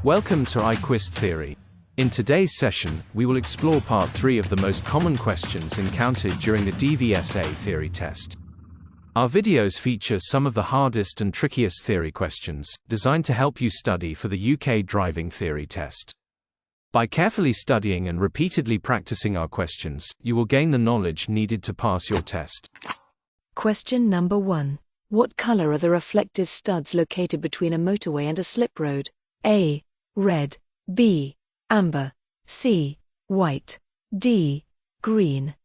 Welcome to i-QUIST Theory. In today's session, we will explore part 3 of the most common questions encountered during the DVSA Theory Test. Our videos feature some of the hardest and trickiest theory questions, designed to help you study for the UK Driving Theory Test. By carefully studying and repeatedly practicing our questions, you will gain the knowledge needed to pass your test. Question number 1. What color are the reflective studs located between a motorway and a slip road? A. Red. B. Amber. C. White. D. Green.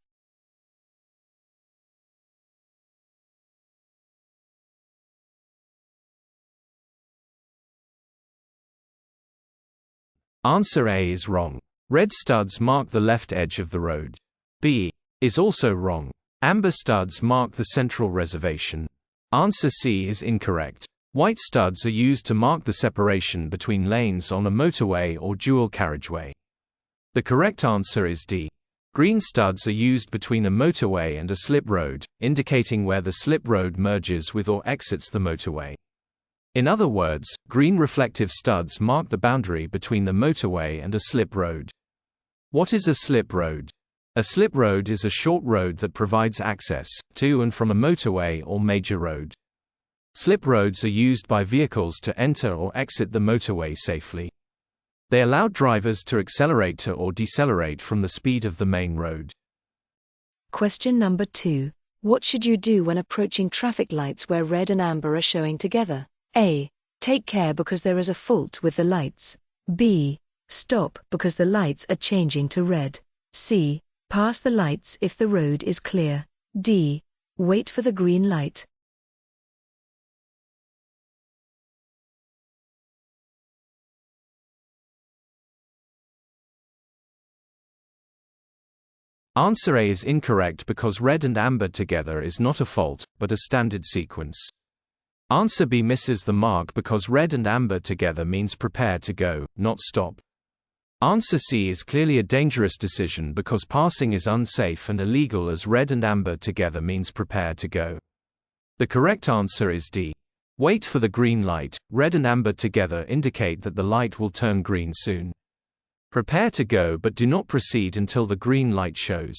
Answer A is wrong. Red studs mark the left edge of the road. B is also wrong. Amber studs mark the central reservation. Answer C is incorrect. White studs are used to mark the separation between lanes on a motorway or dual carriageway. The correct answer is D. Green studs are used between a motorway and a slip road, indicating where the slip road merges with or exits the motorway. In other words, green reflective studs mark the boundary between the motorway and a slip road. What is a slip road? A slip road is a short road that provides access to and from a motorway or major road. Slip roads are used by vehicles to enter or exit the motorway safely. They allow drivers to accelerate to or decelerate from the speed of the main road. Question number 2. What should you do when approaching traffic lights where red and amber are showing together? A. Take care because there is a fault with the lights. B. Stop because the lights are changing to red. C. Pass the lights if the road is clear. D. Wait for the green light. Answer A is incorrect because red and amber together is not a fault, but a standard sequence. Answer B misses the mark because red and amber together means prepare to go, not stop. Answer C is clearly a dangerous decision because passing is unsafe and illegal as red and amber together means prepare to go. The correct answer is D. Wait for the green light. Red and amber together indicate that the light will turn green soon. Prepare to go but do not proceed until the green light shows.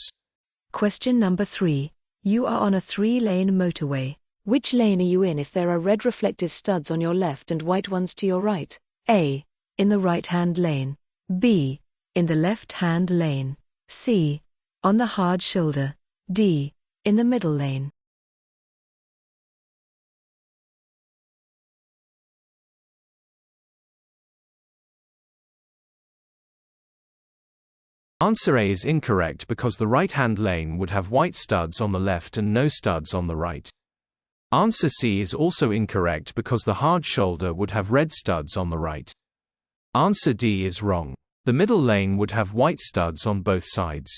Question number 3. You are on a 3-lane motorway. Which lane are you in if there are red reflective studs on your left and white ones to your right? A. In the right-hand lane. B. In the left-hand lane. C. On the hard shoulder. D. In the middle lane. Answer A is incorrect because the right-hand lane would have white studs on the left and no studs on the right. Answer C is also incorrect because the hard shoulder would have red studs on the right. Answer D is wrong. The middle lane would have white studs on both sides.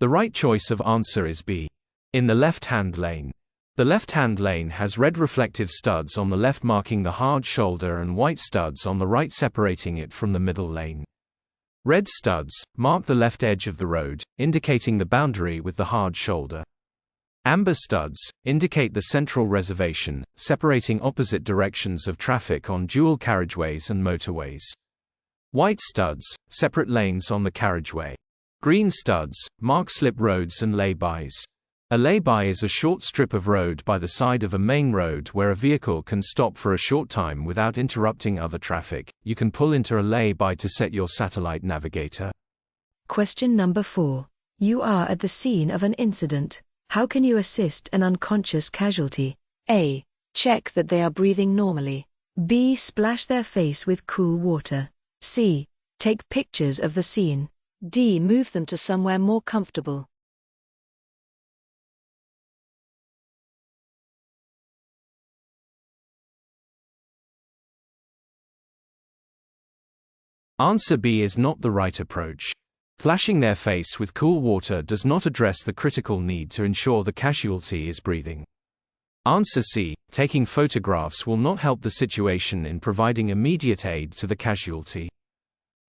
The right choice of answer is B. In the left-hand lane. The left-hand lane has red reflective studs on the left marking the hard shoulder and white studs on the right separating it from the middle lane. Red studs mark the left edge of the road, indicating the boundary with the hard shoulder. Amber studs indicate the central reservation, separating opposite directions of traffic on dual carriageways and motorways. White studs, separate lanes on the carriageway. Green studs mark slip roads and lay-bys. A lay-by is a short strip of road by the side of a main road where a vehicle can stop for a short time without interrupting other traffic. You can pull into a lay-by to set your satellite navigator. Question number 4. You are at the scene of an incident. How can you assist an unconscious casualty? A. Check that they are breathing normally. B. Splash their face with cool water. C. Take pictures of the scene. D. Move them to somewhere more comfortable. Answer B is not the right approach. Splashing their face with cool water does not address the critical need to ensure the casualty is breathing. Answer C. Taking photographs will not help the situation in providing immediate aid to the casualty.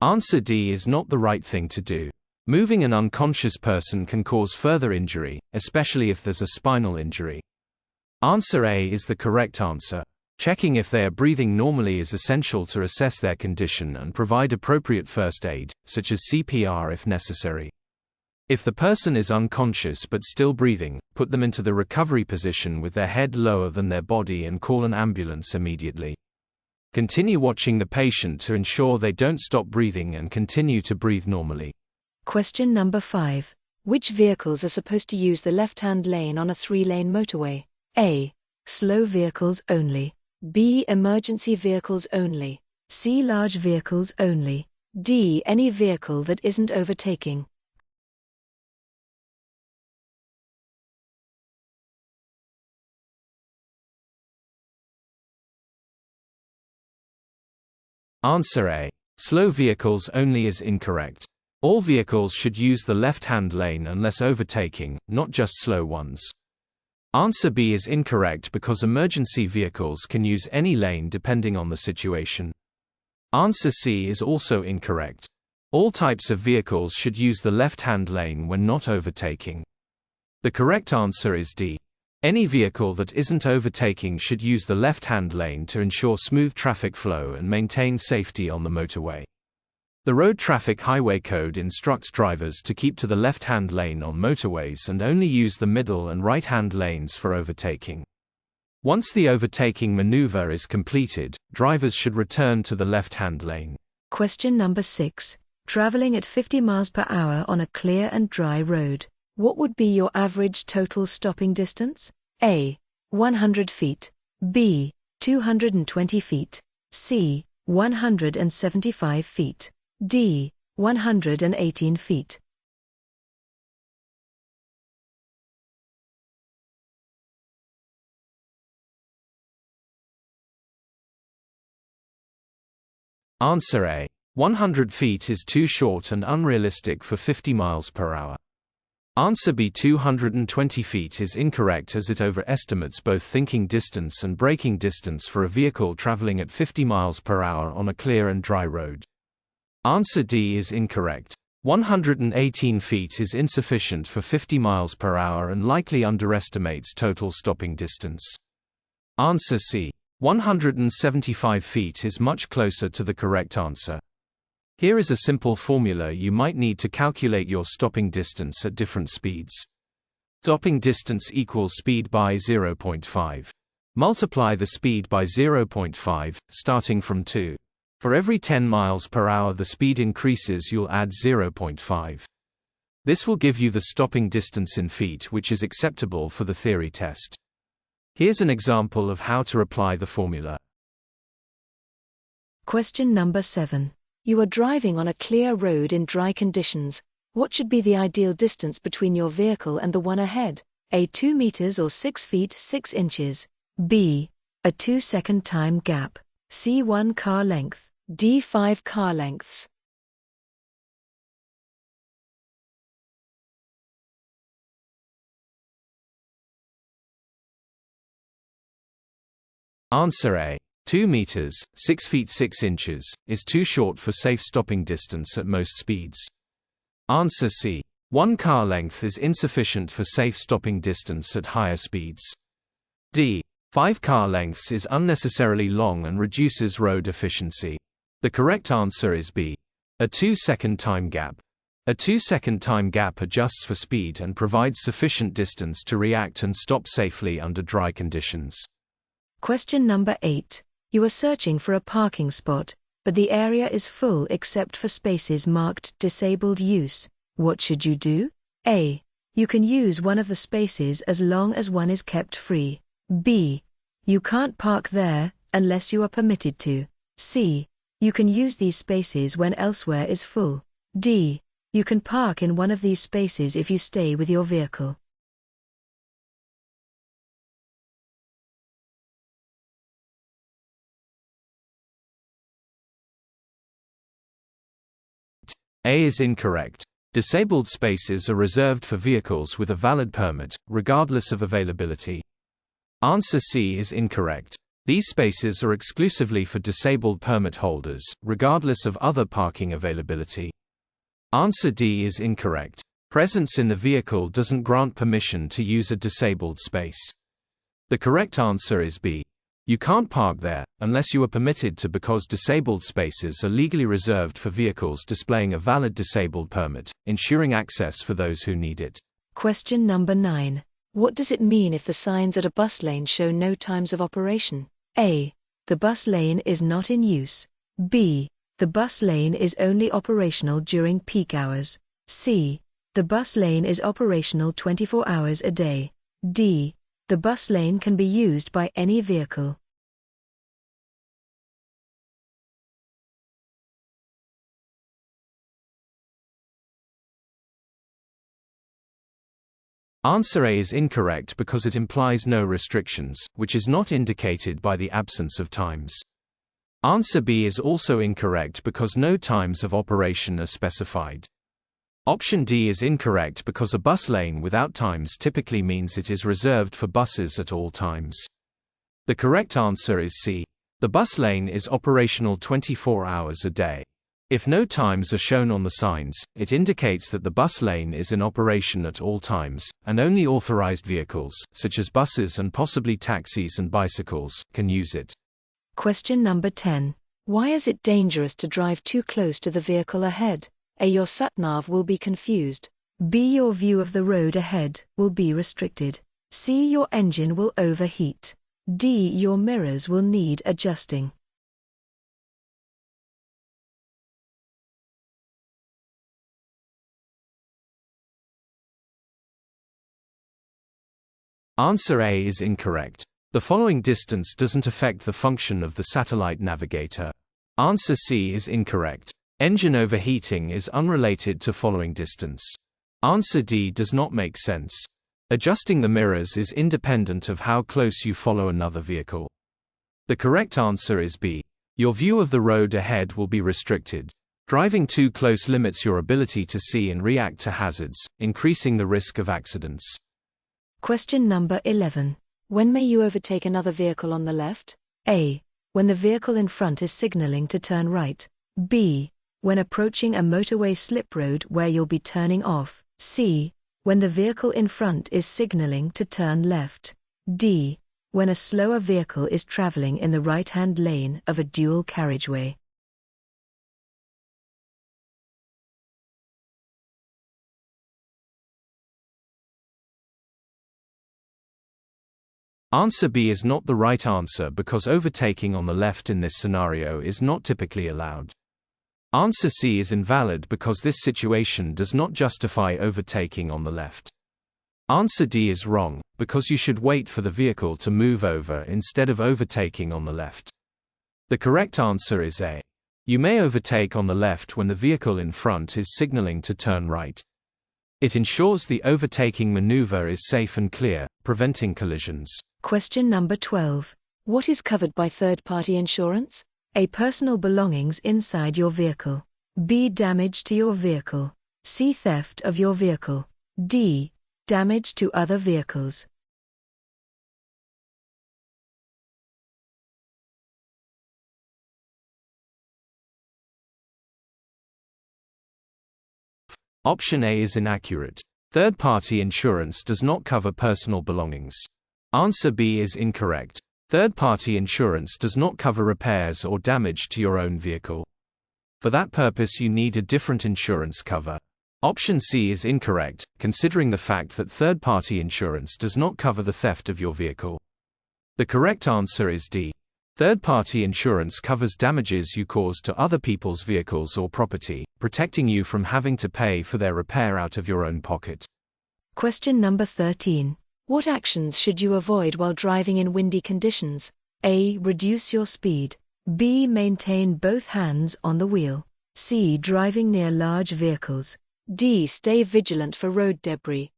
Answer D is not the right thing to do. Moving an unconscious person can cause further injury, especially if there's a spinal injury. Answer A is the correct answer. Checking if they are breathing normally is essential to assess their condition and provide appropriate first aid, such as CPR if necessary. If the person is unconscious but still breathing, put them into the recovery position with their head lower than their body and call an ambulance immediately. Continue watching the patient to ensure they don't stop breathing and continue to breathe normally. Question number 5. Which vehicles are supposed to use the left-hand lane on a 3-lane motorway? A. Slow vehicles only. B. Emergency vehicles only. C. Large vehicles only. D. Any vehicle that isn't overtaking. Answer A. Slow vehicles only is incorrect. All vehicles should use the left-hand lane unless overtaking, not just slow ones. Answer B is incorrect because emergency vehicles can use any lane depending on the situation. Answer C is also incorrect. All types of vehicles should use the left-hand lane when not overtaking. The correct answer is D. Any vehicle that isn't overtaking should use the left-hand lane to ensure smooth traffic flow and maintain safety on the motorway. The Road Traffic Highway Code instructs drivers to keep to the left-hand lane on motorways and only use the middle and right-hand lanes for overtaking. Once the overtaking maneuver is completed, drivers should return to the left-hand lane. Question number 6. Traveling at 50 miles per hour on a clear and dry road, what would be your average total stopping distance? A. 100 feet. B. 220 feet. C. 175 feet. D. 118 feet. Answer A. 100 feet is too short and unrealistic for 50 miles per hour. Answer B. 220 feet is incorrect as it overestimates both thinking distance and braking distance for a vehicle traveling at 50 miles per hour on a clear and dry road. Answer D is incorrect. 118 feet is insufficient for 50 miles per hour and likely underestimates total stopping distance. Answer C. 175 feet is much closer to the correct answer. Here is a simple formula you might need to calculate your stopping distance at different speeds. Stopping distance equals speed by 0.5. Multiply the speed by 0.5, starting from 2. For every 10 miles per hour the speed increases, you'll add 0.5. This will give you the stopping distance in feet, which is acceptable for the theory test. Here's an example of how to apply the formula. Question number 7. You are driving on a clear road in dry conditions. What should be the ideal distance between your vehicle and the one ahead? A. 2 meters or 6 feet 6 inches. B. A 2-second time gap. C. 1 car length. D. 5 car lengths. Answer A. 2 meters, 6 feet 6 inches, is too short for safe stopping distance at most speeds. Answer C. 1 car length is insufficient for safe stopping distance at higher speeds. D. 5 car lengths is unnecessarily long and reduces road efficiency. The correct answer is B. A 2-second time gap. A 2-second time gap adjusts for speed and provides sufficient distance to react and stop safely under dry conditions. Question number 8. You are searching for a parking spot, but the area is full except for spaces marked disabled use. What should you do? A. You can use one of the spaces as long as one is kept free. B. You can't park there, unless you are permitted to. C. You can use these spaces when elsewhere is full. D. You can park in one of these spaces if you stay with your vehicle. A is incorrect. Disabled spaces are reserved for vehicles with a valid permit, regardless of availability. Answer C is incorrect. These spaces are exclusively for disabled permit holders, regardless of other parking availability. Answer D is incorrect. Presence in the vehicle doesn't grant permission to use a disabled space. The correct answer is B. You can't park there, unless you are permitted to, because disabled spaces are legally reserved for vehicles displaying a valid disabled permit, ensuring access for those who need it. Question number 9. What does it mean if the signs at a bus lane show no times of operation? A. The bus lane is not in use. B. The bus lane is only operational during peak hours. C. The bus lane is operational 24 hours a day. D. The bus lane can be used by any vehicle. Answer A is incorrect because it implies no restrictions, which is not indicated by the absence of times. Answer B is also incorrect because no times of operation are specified. Option D is incorrect because a bus lane without times typically means it is reserved for buses at all times. The correct answer is C. The bus lane is operational 24 hours a day. If no times are shown on the signs, it indicates that the bus lane is in operation at all times, and only authorized vehicles, such as buses and possibly taxis and bicycles, can use it. Question number 10. Why is it dangerous to drive too close to the vehicle ahead? A. Your sat-nav will be confused. B. Your view of the road ahead will be restricted. C. Your engine will overheat. D. Your mirrors will need adjusting. Answer A is incorrect. The following distance doesn't affect the function of the satellite navigator. Answer C is incorrect. Engine overheating is unrelated to following distance. Answer D does not make sense. Adjusting the mirrors is independent of how close you follow another vehicle. The correct answer is B. Your view of the road ahead will be restricted. Driving too close limits your ability to see and react to hazards, increasing the risk of accidents. Question number 11. When may you overtake another vehicle on the left? A. When the vehicle in front is signaling to turn right. B. When approaching a motorway slip road where you'll be turning off. C. When the vehicle in front is signaling to turn left. D. When a slower vehicle is traveling in the right-hand lane of a dual carriageway. Answer B is not the right answer because overtaking on the left in this scenario is not typically allowed. Answer C is invalid because this situation does not justify overtaking on the left. Answer D is wrong, because you should wait for the vehicle to move over instead of overtaking on the left. The correct answer is A. You may overtake on the left when the vehicle in front is signaling to turn right. It ensures the overtaking maneuver is safe and clear, preventing collisions. Question number 12. What is covered by third-party insurance? A. Personal belongings inside your vehicle. B. Damage to your vehicle. C. Theft of your vehicle. D. Damage to other vehicles. Option A is inaccurate. Third-party insurance does not cover personal belongings. Answer B is incorrect. Third-party insurance does not cover repairs or damage to your own vehicle. For that purpose you need a different insurance cover. Option C is incorrect, considering the fact that third-party insurance does not cover the theft of your vehicle. The correct answer is D. Third-party insurance covers damages you cause to other people's vehicles or property, protecting you from having to pay for their repair out of your own pocket. Question number 13. What actions should you avoid while driving in windy conditions? A. Reduce your speed. B. Maintain both hands on the wheel. C. Driving near large vehicles. D. Stay vigilant for road debris.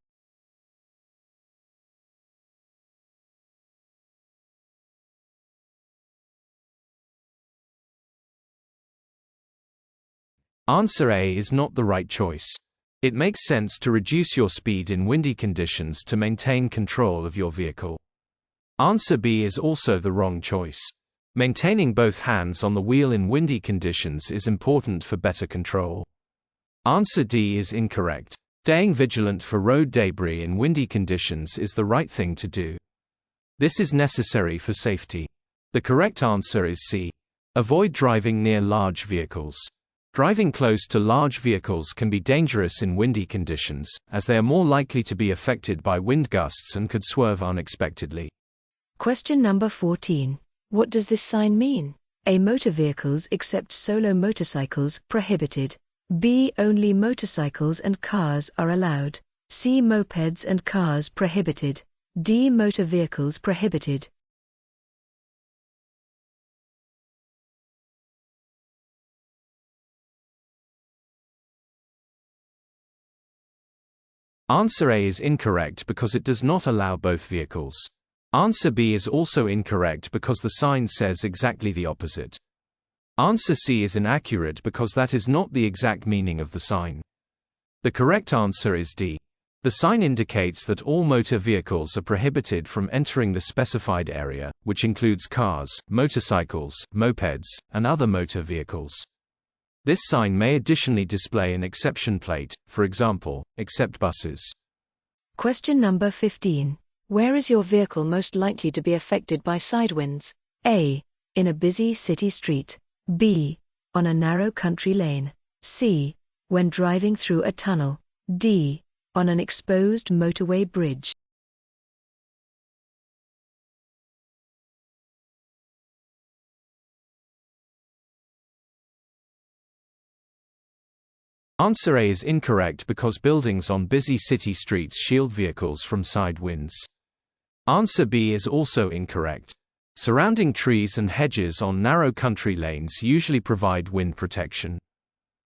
Answer A is not the right choice. It makes sense to reduce your speed in windy conditions to maintain control of your vehicle. Answer B is also the wrong choice. Maintaining both hands on the wheel in windy conditions is important for better control. Answer D is incorrect. Staying vigilant for road debris in windy conditions is the right thing to do. This is necessary for safety. The correct answer is C. Avoid driving near large vehicles. Driving close to large vehicles can be dangerous in windy conditions, as they are more likely to be affected by wind gusts and could swerve unexpectedly. Question number 14. What does this sign mean? A. Motor vehicles except solo motorcycles prohibited. B. Only motorcycles and cars are allowed. C. Mopeds and cars prohibited. D. Motor vehicles prohibited. Answer A is incorrect because it does not allow both vehicles. Answer B is also incorrect because the sign says exactly the opposite. Answer C is inaccurate because that is not the exact meaning of the sign. The correct answer is D. The sign indicates that all motor vehicles are prohibited from entering the specified area, which includes cars, motorcycles, mopeds, and other motor vehicles. This sign may additionally display an exception plate, for example, except buses. Question number 15. Where is your vehicle most likely to be affected by side winds? A. In a busy city street. B. On a narrow country lane. C. When driving through a tunnel. D. On an exposed motorway bridge. Answer A is incorrect because buildings on busy city streets shield vehicles from side winds. Answer B is also incorrect. Surrounding trees and hedges on narrow country lanes usually provide wind protection.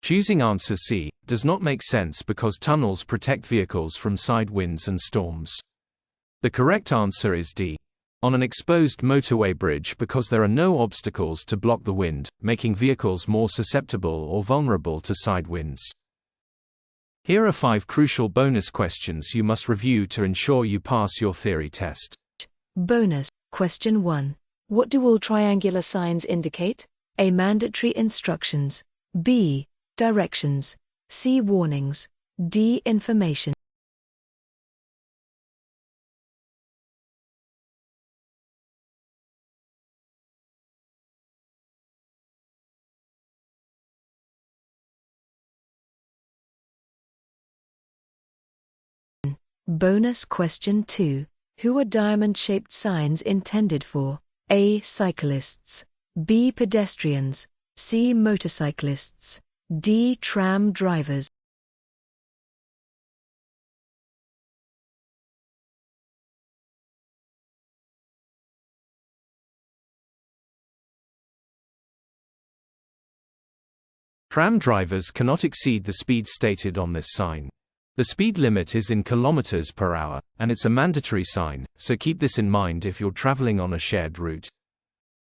Choosing answer C does not make sense because tunnels protect vehicles from side winds and storms. The correct answer is D. On an exposed motorway bridge because there are no obstacles to block the wind, making vehicles more susceptible or vulnerable to side winds. Here are 5 crucial bonus questions you must review to ensure you pass your theory test. Bonus. Question 1. What do all triangular signs indicate? A. Mandatory instructions. B. Directions. C. Warnings. D. Information. Bonus question 2. Who are diamond-shaped signs intended for? A. Cyclists. B. Pedestrians. C. Motorcyclists. D. Tram drivers. Tram drivers cannot exceed the speed stated on this sign. The speed limit is in kilometers per hour, and it's a mandatory sign, so keep this in mind if you're traveling on a shared route.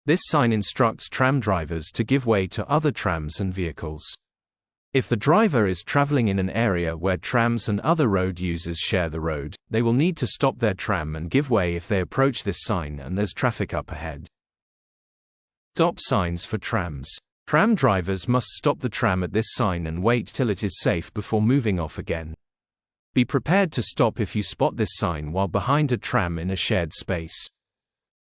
This sign instructs tram drivers to give way to other trams and vehicles. If the driver is traveling in an area where trams and other road users share the road, they will need to stop their tram and give way if they approach this sign and there's traffic up ahead. Stop signs for trams. Tram drivers must stop the tram at this sign and wait till it is safe before moving off again. Be prepared to stop if you spot this sign while behind a tram in a shared space.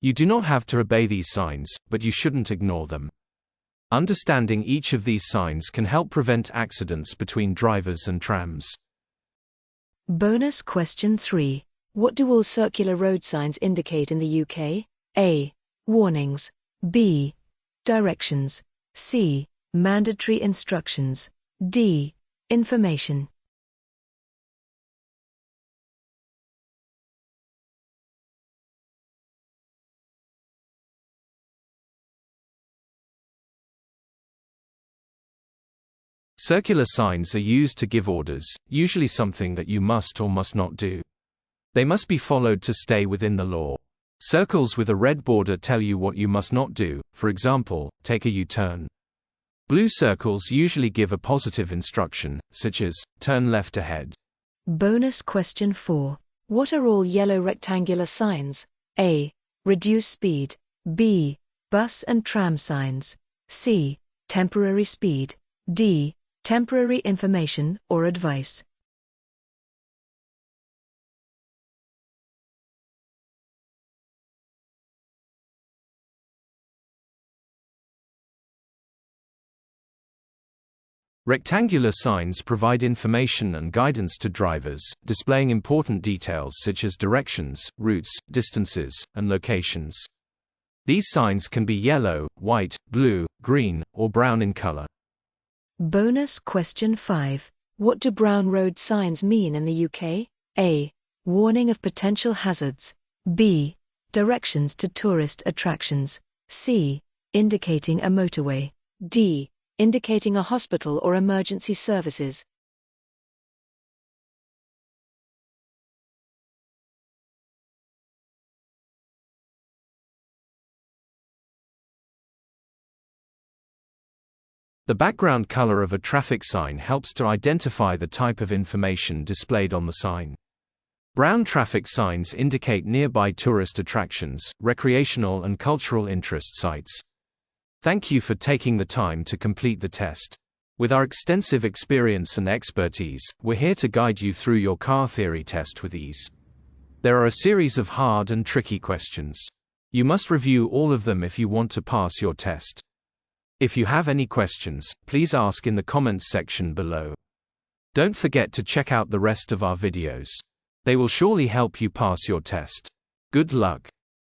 You do not have to obey these signs, but you shouldn't ignore them. Understanding each of these signs can help prevent accidents between drivers and trams. Bonus question 3. What do all circular road signs indicate in the UK? A. Warnings. B. Directions. C. Mandatory instructions. D. Information. Circular signs are used to give orders, usually something that you must or must not do. They must be followed to stay within the law. Circles with a red border tell you what you must not do, for example, take a U-turn. Blue circles usually give a positive instruction, such as, turn left ahead. Bonus question 4. What are all yellow rectangular signs? A. Reduce speed. B. Bus and tram signs. C. Temporary speed. D. Temporary information or advice. Rectangular signs provide information and guidance to drivers, displaying important details such as directions, routes, distances, and locations. These signs can be yellow, white, blue, green, or brown in color. Bonus question 5. What do brown road signs mean in the UK? A. Warning of potential hazards. B. Directions to tourist attractions. C. Indicating a motorway. D. Indicating a hospital or emergency services. The background color of a traffic sign helps to identify the type of information displayed on the sign. Brown traffic signs indicate nearby tourist attractions, recreational and cultural interest sites. Thank you for taking the time to complete the test. With our extensive experience and expertise, we're here to guide you through your car theory test with ease. There are a series of hard and tricky questions. You must review all of them if you want to pass your test. If you have any questions, please ask in the comments section below. Don't forget to check out the rest of our videos. They will surely help you pass your test. Good luck.